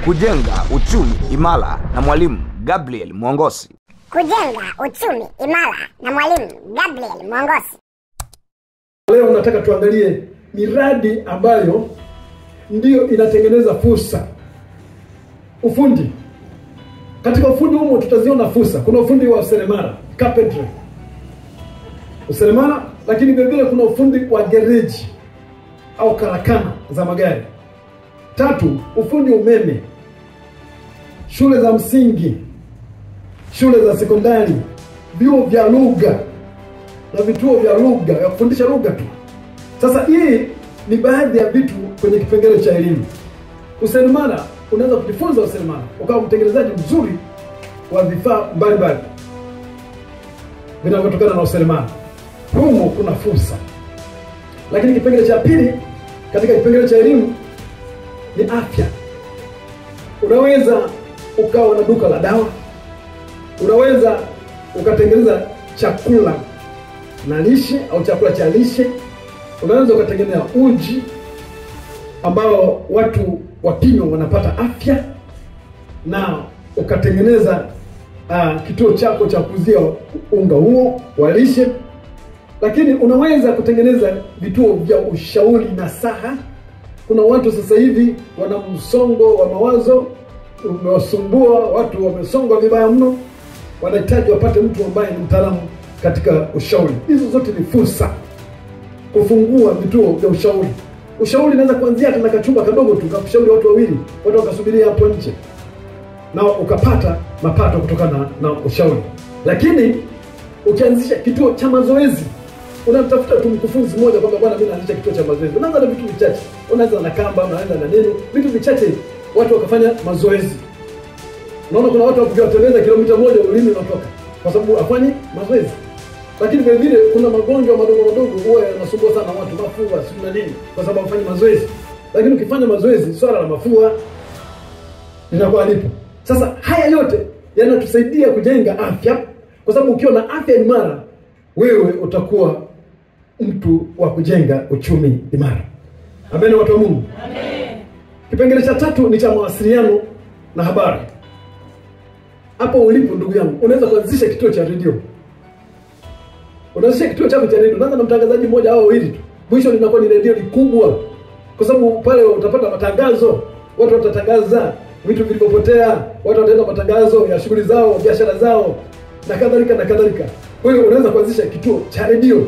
Kujenga uchumi imara na mwalimu Gabriel Mwongosi. Kujenga uchumi imara na mwalimu Gabriel Mwongosi. Leo nataka tuangalie miradi ambayo ndio inatengeneza fursa. Ufundi. Katika ufundi humo tutaziona fursa. Kuna ufundi wa useremala, carpentry. Useremala, lakini vile kuna ufundi wa gereji au karakana za magari. 3, ufundi umeme. Shule za msingi, shule za sekondari, vyuo vya lugha na vituo vya lugha ya kufundisha lugha tu. Sasa hii ni baadhi ya vitu kwenye kipengele cha elimu. Useremala, unaweza kujifunza useremala ukawa mtengenezaji mzuri wa vifaa mbalimbali vinavyotokana na useremala. Humo kuna fursa. Lakini kipengele cha pili katika kipengele cha elimu ni afya. Unaweza ukawa na duka la dawa. Unaweza ukatengeneza chakula na lishe au chakula cha lishe. Unaweza ukatengeneza uji ambao watu wakinywa wanapata afya, na ukatengeneza kituo chako cha kuzia unga huo wa lishe. Lakini unaweza kutengeneza vituo vya ushauri na saha. Kuna watu sasa hivi wana msongo wa mawazo umewasumbua, watu wamesongwa vibaya mno, wanahitaji wapate mtu ambaye ni mtaalamu katika ushauri. Hizo zote ni fursa. Kufungua vituo vya ushauri. Ushauri unaweza kuanzia hata na kachumba kadogo tu, kushauri watu wawili, watu wakasubiria hapo nje, na ukapata mapato kutokana na ushauri. Lakini ukianzisha kituo cha mazoezi, unatafuta tu mkufunzi mmoja kwamba bwana mimi naanzisha kituo cha mazoezi. Unaanza na vitu vichache. Unaanza na kamba, unaanza na nini? Vitu vichache watu wakafanya mazoezi. Unaona kuna watu wakiwatembeza kilomita 1 ulimi unatoka kwa sababu afanye mazoezi. Lakini vile vile kuna magonjwa madogo madogo huwa yanasumbua sana watu, mafua, sina nini, kwa sababu afanye mazoezi. Lakini ukifanya mazoezi, swala la mafua linakuwa lipo. Sasa haya yote yanatusaidia kujenga afya, kwa sababu ukiwa na afya imara, wewe utakuwa mtu wa kujenga uchumi imara. Amen, watu wa Mungu. Amen. Kipengele cha 3 ni cha mawasiliano na habari. Hapo ulipo ndugu yangu, unaweza kuanzisha kituo cha redio. Unaanzisha kituo chako cha redio, unaanza na mtangazaji mmoja au wawili tu. Mwisho linakuwa ni redio kubwa. Kwa sababu pale utapata matangazo, watu watatangaza vitu vilivyopotea, watu wataenda matangazo ya shughuli zao, biashara zao na kadhalika na kadhalika. Kwa hiyo unaweza kuanzisha kituo cha redio,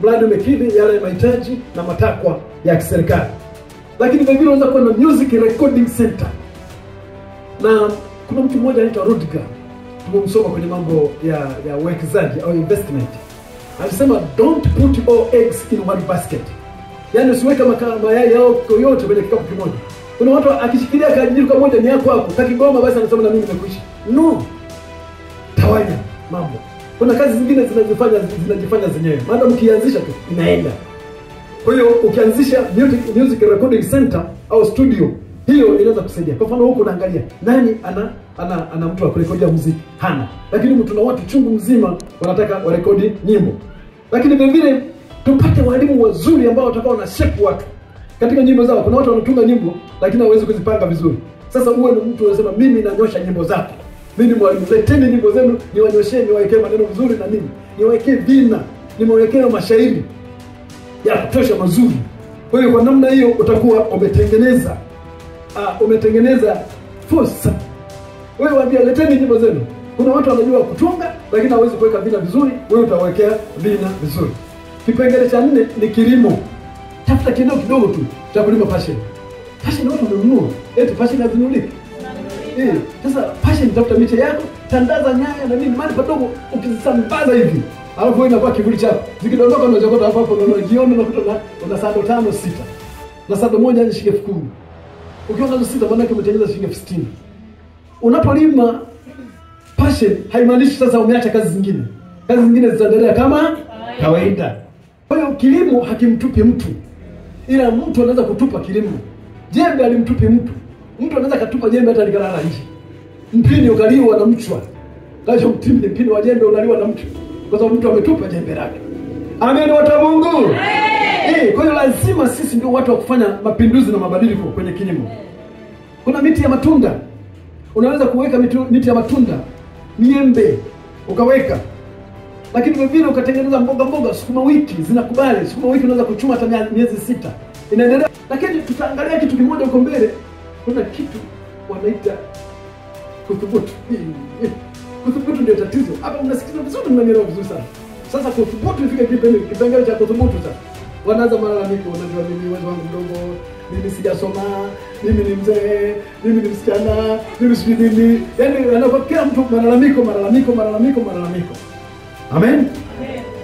mradi umekidhi yale mahitaji na matakwa ya kiserikali. Lakini vile vile unaweza kuwa na music recording center. Na kuna mtu mmoja anaitwa Rudiger, tumemsoma kwenye mambo ya uwekezaji au investment. Alisema don't put all eggs in one basket. Yaani usiweke mayai yao yote kwenye kikapu kimoja. Kuna watu akishikilia kajibu kamoja ni yako hapo, kakigoma basi anasema na mimi nimekwisha. No. Tawanya mambo. Kuna kazi zingine zinajifanya zenyewe. Maana mkianzisha tu inaenda. Kwa hiyo ukianzisha music recording center au studio, hiyo inaweza kusaidia. Kwa mfano huko unaangalia nani ana mtu wa kurekodia muziki? Hana. Lakini tuna watu chungu mzima wanataka warekodi nyimbo. Lakini vile vile tupate walimu wazuri ambao watakao na shape watu katika nyimbo zao. Kuna watu wanatunga nyimbo lakini hawezi kuzipanga vizuri. Sasa uwe ni mtu unasema mimi nanyosha nyimbo zako. Mimi ni mwalimu, leteni nyimbo zenu niwanyoshee, niwaekee maneno vizuri na nini, niwaekee vina, niwawekee mashairi ya kutosha mazuri. Kwa hiyo kwa namna hiyo utakuwa umetengeneza fursa. Wewe waambia leteni nyimbo zenu. Kuna watu wanajua kutunga lakini hawezi kuweka vina vizuri, wewe utawekea vina vizuri. Kipengele cha 4 ni kilimo. Tafuta kidogo tu cha kulima passion. Passion watu wanunua. Passion hazinunuliki. Sasa passion tafuta miche yako, tandaza nyaya na nini, mali padogo ukizisambaza hivi. Alafu wewe inakuwa kivuli chako. Zikidondoka unajokota hapo jioni unakuta una sado 5 6. Na sado moja ni shilingi 10,000. Ukiona hizo 6 maana yake umetengeneza shilingi 60. Unapolima passion haimaanishi sasa umeacha kazi zingine. Kazi zingine zitaendelea kama kawaida. Kwa hiyo kilimo hakimtupi mtu. Ila mtu anaweza kutupa kilimo. Jembe alimtupi mtu. Mtu anaweza katupa jembe hata likalala nje. Mpini ukaliwa na mchwa. Kaja mpini wa jembe unaliwa na mtu. Kwa sababu mtu ametupa jembe lake. Amen, watu wa Mungu. Amen. 哎， Kwa hiyo lazima sisi ndio watu wa kufanya mapinduzi na mabadiliko kwenye kilimo. Kuna miti ya matunda. Unaweza kuweka miti ya matunda, miembe ukaweka. Lakini vile vile ukatengeneza mboga, sukuma wiki zinakubali. Sukuma wiki unaweza kuchuma hata miezi 6. Inaendelea. Lakini tutaangalia kitu kimoja huko mbele. Kuna kitu wanaita kuthubutu. Kuthubutu ndio tatizo. Hapa mnasikiza vizuri, mnanielewa vizuri sana. Sasa kuthubutu ifike kipengele cha kuthubutu sasa. Wanaanza malalamiko, unajua mimi uwezo wangu mdogo, mimi sijasoma, mimi ni mzee, mimi ni msichana, mimi sijui nini. Yaani anapokea mtu malalamiko. Amen.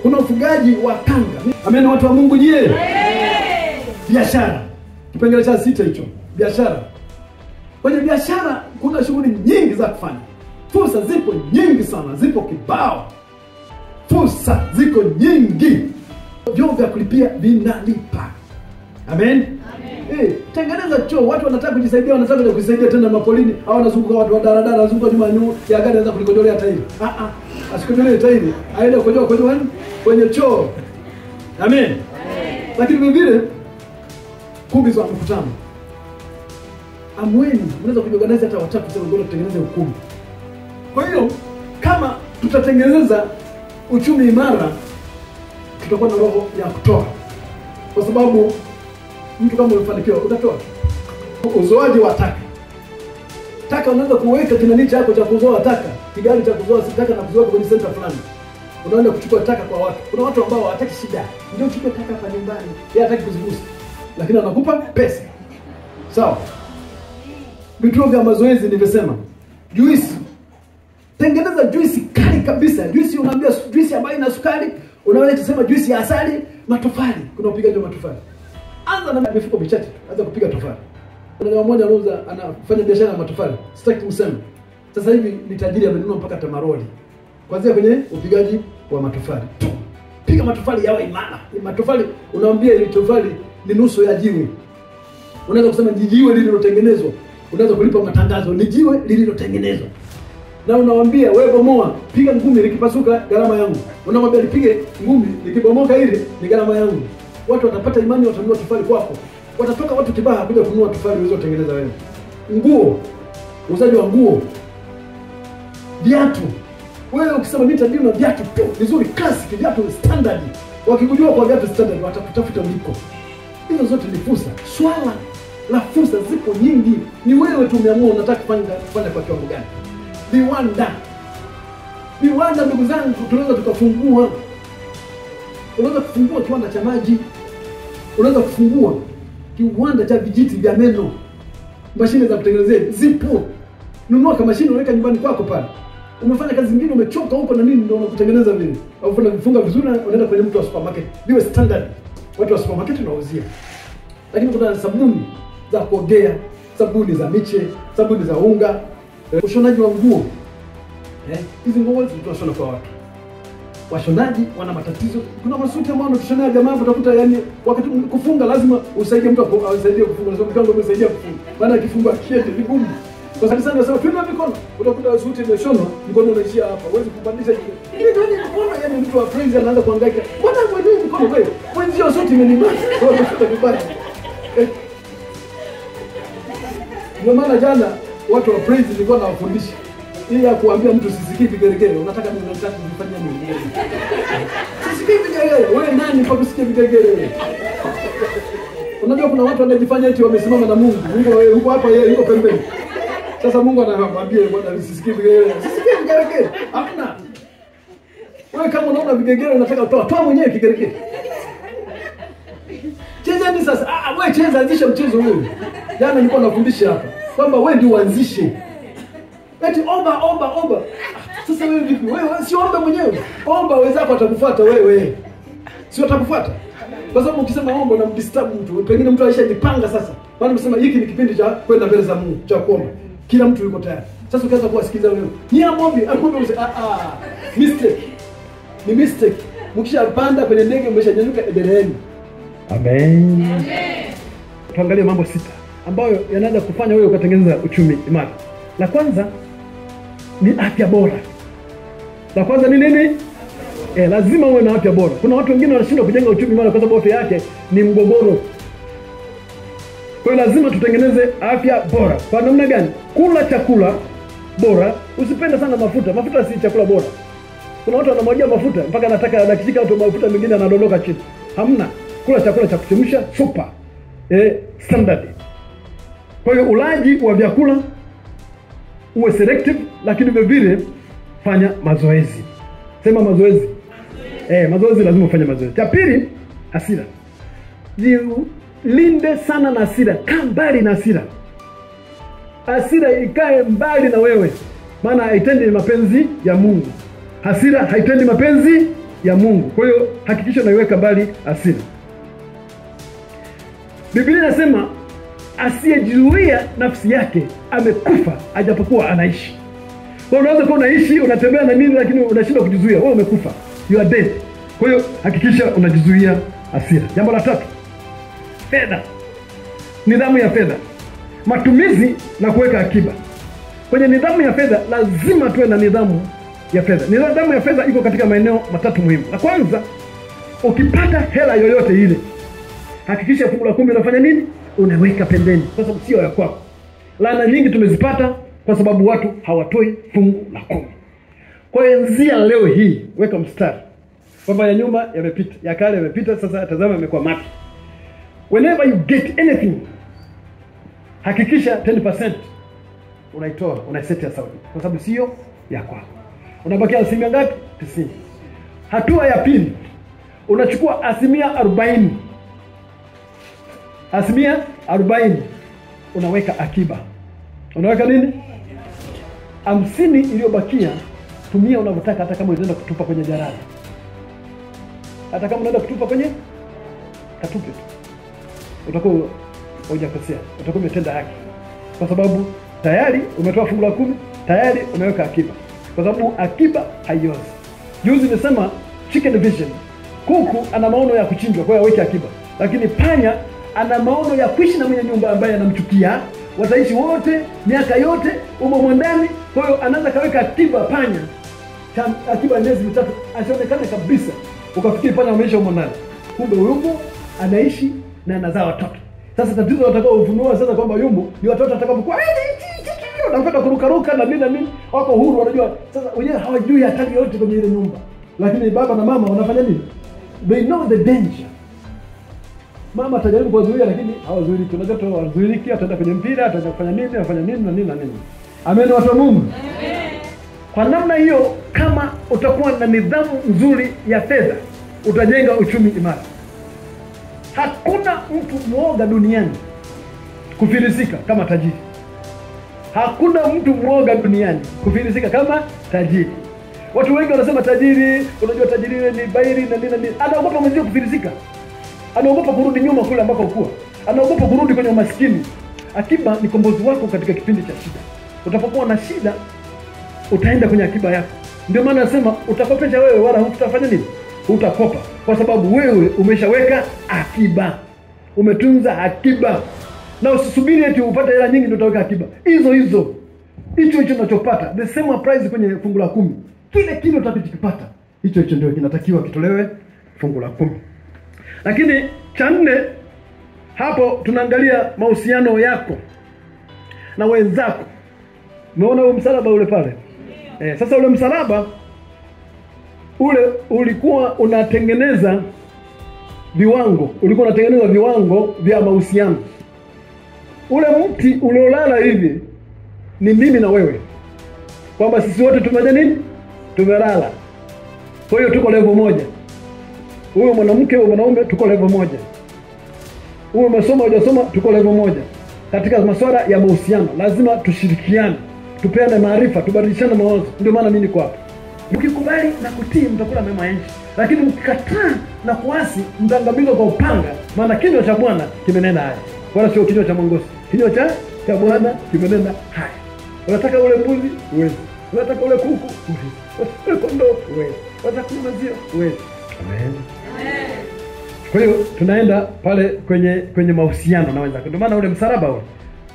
Kuna ufugaji wa kanga. Amen, watu wa Mungu je? Amen. Biashara. Kipengele cha 6 hicho. Biashara. Kwenye biashara kuna shughuli nyingi za kufanya. Fursa zipo nyingi sana, zipo kibao. Fursa ziko nyingi. Vyombo vya kulipia vinalipa. Amen. Tengeneza choo. Watu wanataka kujisaidia, wanataka kujisaidia tena mapolini. Hao wanazunguka watu wa daradara, wanazunguka nyuma ya gari, anaweza kulikojolea tairi. Asikojolee tairi, aende kukojoa kwenye choo. Amen. Lakini vile vile kumbi za mkutano. Amweni, mnaweza kujiorganize hata watatu sasa ngoja tutengeneze ukumbi. Kwa hiyo kama tutatengeneza uchumi imara, tutakuwa na roho ya kutoa. Kwa sababu mtu kama umefanikiwa utatoa. Uzoaji wa taka. Taka unaweza kuweka kinani chako cha kuzoa taka, kigari cha kuzoa taka na kuzoa kwenye center fulani. Unaenda kuchukua taka kwa watu. Kuna watu ambao hawataki shida. Ndio uchukue taka hapa nyumbani. Yeye hataki kuzigusa. Lakini anakupa pesa. Sawa. Vituo vya mazoezi nimesema. Juisi. Tengeneza juisi kali kabisa. Juisi unaambia juisi ambayo ina sukari, unaweza kusema juisi ya asali, matofali. Kuna upigaji wa matofali. Anza na mifuko michache, anza kupiga tofali. Kuna jamaa mmoja anafanya biashara ya matofali. Sitaki kusema. Sasa hivi ni tajiri, amenunua mpaka tamaroli. Kwanza kwenye upigaji wa matofali. Piga matofali yawe imara. Matofali unaambia ile tofali ni nusu ya jiwe. Unaweza kusema ni jiwe lililotengenezwa. Unaweza kulipa matangazo, ni jiwe lililotengenezwa. Na unawaambia wewe bomoa, piga ngumi likipasuka gharama yangu. Unamwambia nipige ngumi likibomoka ile ni gharama yangu. Watu watapata imani, watanunua tofali kwako. Watatoka watu Kibaha kuja kununua tofali ulizotengeneza wewe. Nguo, uzaji wa nguo. Viatu. Wewe ukisema mimi ndio na viatu tu, vizuri classic, viatu standard. Wakikujua kwa viatu standard watakutafuta uliko. Hizo zote ni fursa. Swala la fursa zipo nyingi. Ni wewe tu umeamua unataka kufanya kwa kiwango gani. Viwanda ndugu zangu, tunaweza tukafungua. Unaweza kufungua kiwanda cha maji. Unaweza kufungua kiwanda cha vijiti vya meno. Mashine za kutengenezea zipo. Nunua kama mashine unaweka nyumbani kwako pale. Umefanya kazi nyingine, umechoka huko na nini, ndio unakutengeneza vile. Au unafunga vizuri, unaenda kwenye mtu wa supermarket. Biwe standard. Watu wa supermarket wanauzia. Lakini kuna sabuni za kuogea, sabuni za miche, sabuni za unga, ushonaji wa nguo. Hizi nguo tunashona kwa watu. Washonaji wana matatizo. Kuna masuti ambao wanatushonea jamaa, utakuta yani wakati kufunga lazima usaidie mtu asaidie kufunga, lazima mtu amsaidie kufunga. Maana akifunga kiete ni gumu. Kwa sababu sana nasema twende mikono. Utakuta suti imeshonwa, mkono unaishia hapa. Huwezi kupandisha hivi. Ile ndio mkono, yani mtu wa praise anaanza kuhangaika. Mbona wewe mkono wewe? Wewe ndio suti imenibana. Kwa kufuta vibaya. Ndio maana jana watu wa praise nilikuwa nawafundisha. Ili ya kuambia mtu sisikii vigeregere, unataka mimi nataka kufanya nini? Sisikii vigeregere, wewe nani kwa kusikia vigeregere wewe? Unajua kuna watu wanajifanya eti wamesimama na Mungu. Mungu yuko hapa, yeye yuko pembeni. Sasa Mungu anamwambia bwana sisikii vigeregere. Sisikii vigeregere. Hakuna. Wewe kama unaona vigeregere unataka toa mwenyewe kigeregere. Cheza ni sasa. Wewe cheza, anzisha mchezo wewe. Jana nilikuwa nafundisha hapa kwamba wewe ndio uanzishe. Eti omba. Sasa wewe vipi? Wewe si omba mwenyewe. Omba wenzako atakufuata wewe. Si atakufuata. Kwa sababu ukisema omba na mdisturb mtu, pengine mtu aishajipanga sasa. Bali msema hiki ni kipindi cha kwenda mbele za Mungu, cha kuomba. Kila mtu yuko tayari. Sasa ukianza kuwasikiza wewe. Ni amombi mistake. Ni mistake. Mkishapanda kwenye ndege umeshanyanyuka ebereni. Amen. Tuangalie mambo 6 ambayo yanaweza kufanya wewe ukatengeneza uchumi imara. La kwanza ni afya bora. La kwanza ni nini? Lazima uwe na afya bora. Kuna watu wengine wanashindwa kujenga uchumi imara kwa sababu afya yake ni mgogoro. Kwa hiyo lazima tutengeneze afya bora. Kwa namna gani? Kula chakula bora, usipende sana mafuta. Mafuta si chakula bora. Kuna watu wanamwagia mafuta mpaka anataka anakishika watu mafuta mengine anadondoka chini. Hamna. Kula chakula cha kuchemsha super standard. Kwa hiyo ulaji wa vyakula uwe selective, lakini vile fanya mazoezi. Sema mazoezi. Mazoezi lazima ufanye mazoezi. Cha pili, hasira. Linde sana na hasira, kaa mbali na hasira. Hasira ikae mbali na wewe, maana haitendi mapenzi ya Mungu. Hasira haitendi mapenzi ya Mungu. Kwa hiyo hakikisha unaiweka mbali hasira. Biblia inasema asiyejizuia nafsi yake amekufa ajapokuwa anaishi. Kwa unaweza kuwa unaishi, unatembea na nini, lakini unashindwa kujizuia, wewe umekufa. You are dead. Kwa hiyo hakikisha unajizuia hasira. Jambo la tatu, fedha. Nidhamu ya fedha. Matumizi na kuweka akiba. Kwenye nidhamu ya fedha lazima tuwe na nidhamu ya fedha. Nidhamu ya fedha iko katika maeneo matatu muhimu. La kwanza, ukipata hela yoyote ile, hakikisha fungu la 10 unafanya nini? Unaweka pembeni, kwa sababu sio ya kwako. Laana nyingi tumezipata kwa sababu watu hawatoi fungu la 10. Kwa hiyo nzia leo hii weka mstari kwamba ya nyuma yamepita, ya kale yamepita, sasa tazama yamekuwa mapya. Whenever you get anything, hakikisha 10% unaitoa, unaiseti ya Saudi, kwa sababu sio ya kwako. Unabakia asilimia ngapi? 90. Hatua ya pili, unachukua asilimia 40. Asilimia 40 unaweka akiba. Unaweka nini? 50 iliyobakia tumia unavyotaka, hata kama unaenda kutupa kwenye jalala. Hata kama unaenda kutupa kwenye katupe tu, utakuwa hujakosea, utakuwa umetenda haki, kwa sababu tayari umetoa fungu la 10, tayari umeweka akiba, kwa sababu akiba haiozi. Juzi nimesema chicken vision, kuku ana maono ya kuchinjwa, kwa hiyo aweke akiba. Lakini panya ana maono ya kuishi na mwenye nyumba ambaye anamchukia, wataishi wote miaka yote umo ndani. Kwa hiyo anaanza kaweka akiba panya, akiba miezi 3, asionekane kabisa ukafikiri panya ameisha umo ndani, kumbe yupo anaishi na anazaa watoto. Sasa tatizo watakao ufunua sasa kwamba yumbo ni watoto atakapokuwa wanakwenda kurukaruka na nini wako huru, wanajua sasa wenyewe hawajui hatari yote kwenye ile nyumba, lakini baba na mama wanafanya nini? They know the danger. Mama atajaribu kuwazuia lakini hawazuiliki. Unajua tu hawazuiliki, ataenda kwenye mpira, ataenda kufanya nini, afanya nini na nini na nini. Amen, watu wa Mungu. Amen. Kwa namna hiyo, kama utakuwa na nidhamu nzuri ya fedha, utajenga uchumi imara. Hakuna mtu mwoga duniani kufilisika kama tajiri. Hakuna mtu mwoga duniani kufilisika kama tajiri. Watu wengi wanasema tajiri, unajua tajiri ni bairi na nini na nini. Anaogopa mwenzie kufilisika. Anaogopa kurudi nyuma kule ambako ukua. Anaogopa kurudi kwenye umaskini. Akiba ni kombozi wako katika kipindi cha shida. Utapokuwa na shida, utaenda kwenye akiba yako. Ndio maana nasema utakopesha wewe wala hutafanya nini? Utakopa, kwa sababu wewe umeshaweka akiba. Umetunza akiba. Na usisubiri eti upate hela nyingi ndio utaweka akiba. Hizo hicho unachopata, the same price kwenye fungu la 10. Kile utakachokipata, hicho ndio kinatakiwa kitolewe fungu la 10. Lakini cha 4, hapo tunaangalia mahusiano yako na wenzako. Umeona ule msalaba ule pale? Sasa ule msalaba ule ulikuwa unatengeneza viwango, vya mahusiano. Ule mti uliolala hivi ni mimi na wewe, kwamba sisi wote tumeja nini? Tumelala. Kwa hiyo tuko level moja. Huyo mwanamke au mwanaume tuko level moja. Huyo umesoma hujasoma tuko level moja. Katika masuala ya mahusiano lazima tushirikiane, tupeane maarifa, tubadilishane mawazo. Ndio maana mimi niko hapa. Mkikubali na kutii mtakula mema ya nchi. Lakini mkikataa na kuasi mtangamizwa kwa upanga, maana kinywa cha Bwana kimenena haya. Wala sio kinywa cha mwangosi. Kinywa cha Bwana kimenena haya. Unataka ule mbuzi? Uwezi. Unataka ule kuku? Uwezi. Unataka ule kondoo? Uwezi. Unataka maziwa? Uwezi. Amen. Kwa hiyo tunaenda pale kwenye mahusiano na wenzako. Ndio maana ule msalaba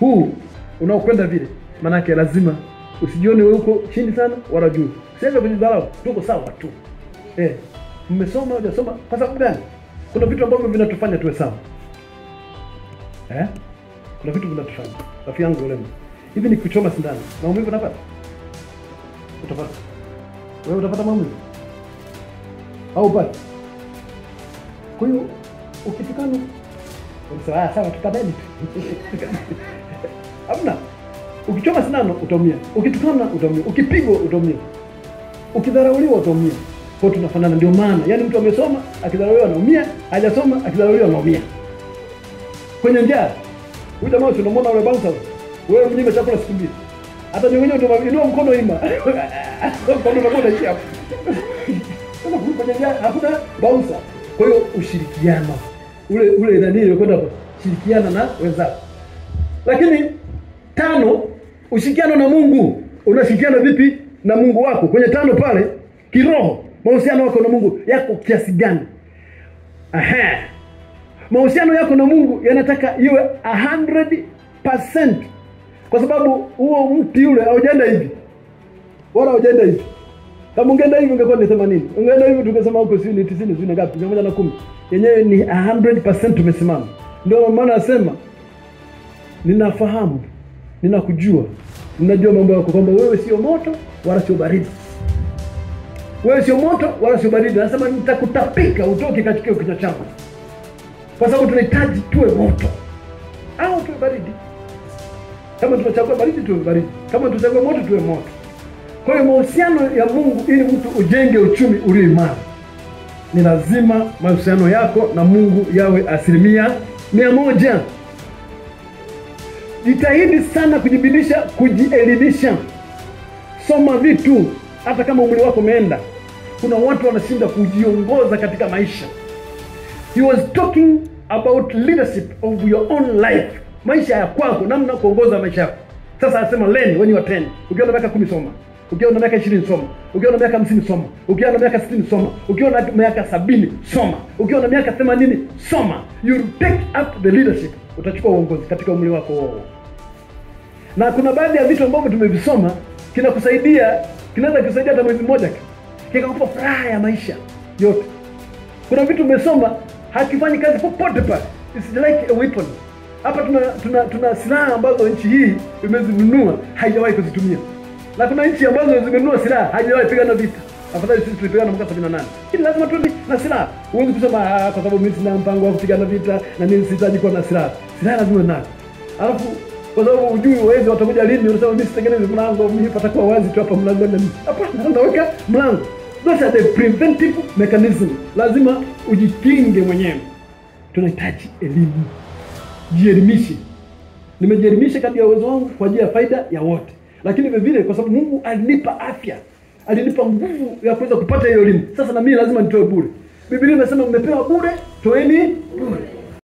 huu unaokwenda vile, maana yake lazima usijione wewe uko chini sana wala juu. Usianze kujidharau, tuko sawa tu. Mmesoma hujasoma, kwa sababu gani? Kuna vitu ambavyo vinatufanya tuwe sawa. kuna vitu vinatufanya. Rafiki yangu leo. Hivi ni kuchoma sindano. Maumivu unapata? Utapata. Wewe utapata maumivu? Au upate? Kwa hiyo ukitukana unasema sawa tukabeni. Hamna. Ukichoma sindano utaumia. Ukitukana utaumia. Ukipigwa utaumia. Ukidharauliwa utaumia. Kwa tunafanana, ndio maana yani mtu amesoma akidharauliwa anaumia, hajasoma akidharauliwa anaumia. Kwenye njaa, huyu jamaa tunamwona yule bouncer, wewe mnyime chakula siku mbili. Hata nyingine inua mkono ima. Kwa nini unakwenda hivi hapo? Kama kwenye njaa hakuna bouncer. Kwa hiyo ushirikiano. Ule nani ile kwenda shirikiana na wenzako. Lakini 5, ushirikiano na Mungu. Unashirikiana vipi na Mungu wako? Kwenye 5 pale, kiroho, mahusiano yako na Mungu yako kiasi gani? Mahusiano yako na Mungu yanataka iwe 100%. Kwa sababu huo mti yule haujaenda hivi. Wala haujaenda hivi. Kama ungeenda hivi ungekuwa ni 80. Ungeenda hivi tungesema huko si ni 90, si ngapi? 110. Yenyewe ni 100% tumesimama. Ndio maana nasema ninafahamu, ninakujua. Ninajua mambo yako kwamba wewe sio moto wala sio baridi. Wewe sio moto wala sio baridi. Nasema nitakutapika utoke katika kichwa chako. Kwa sababu tunahitaji tuwe moto au tuwe baridi. Kama tunachagua baridi tuwe baridi. Kama tunachagua moto tuwe moto. Kwa hiyo mahusiano ya Mungu, ili mtu ujenge uchumi ulio imara, ni lazima mahusiano yako na Mungu yawe 100%. Jitahidi sana kujibidisha, kujielimisha. Soma vitu hata kama umri wako umeenda. Kuna watu wanashinda kujiongoza katika maisha. He was talking about leadership of your own life. Maisha ya kwako, namna kuongoza maisha yako. Sasa anasema learn when you are 10. Ukiwa na miaka 10 soma. Ukiwa na miaka 20 soma. Ukiwa na miaka 50 soma. Ukiwa na miaka 60 soma. Ukiwa na miaka 70 soma. Ukiwa na miaka 80 soma. You take up the leadership. Utachukua uongozi katika umri wako wao. Na kuna baadhi ya vitu ambavyo tumevisoma kinakusaidia, kinaweza kusaidia hata mwezi mmoja kikakupa furaha ya maisha yote. Kuna vitu umesoma hakifanyi kazi popote pale. It's like a weapon. Hapa tuna silaha ambazo nchi hii imezinunua haijawahi kuzitumia. Na kuna nchi ambazo zimenunua silaha haijawahi pigana vita. Afadhali sisi tulipigana mwaka 78. Hili lazima tuwe na silaha. Huwezi kusema kwa sababu mimi sina mpango wa kupigana vita na mimi sihitaji kuwa na silaha. Silaha lazima nayo. Alafu kwa sababu ujui wezi watakuja lini, unasema mimi sitengeneze mlango, mimi patakuwa wazi tu hapa mlango ndani. Hapana, unaweka mlango. Those are the preventive mechanism. Lazima ujikinge mwenyewe. Tunahitaji elimu. Jielimishe. Nimejielimisha kadri ya uwezo wangu kwa ajili ya faida ya wote. Lakini vile vile kwa sababu Mungu alinipa afya, alinipa nguvu ya kuweza kupata hiyo elimu. Sasa na mimi lazima nitoe bure. Biblia inasema mmepewa bure, toeni bure.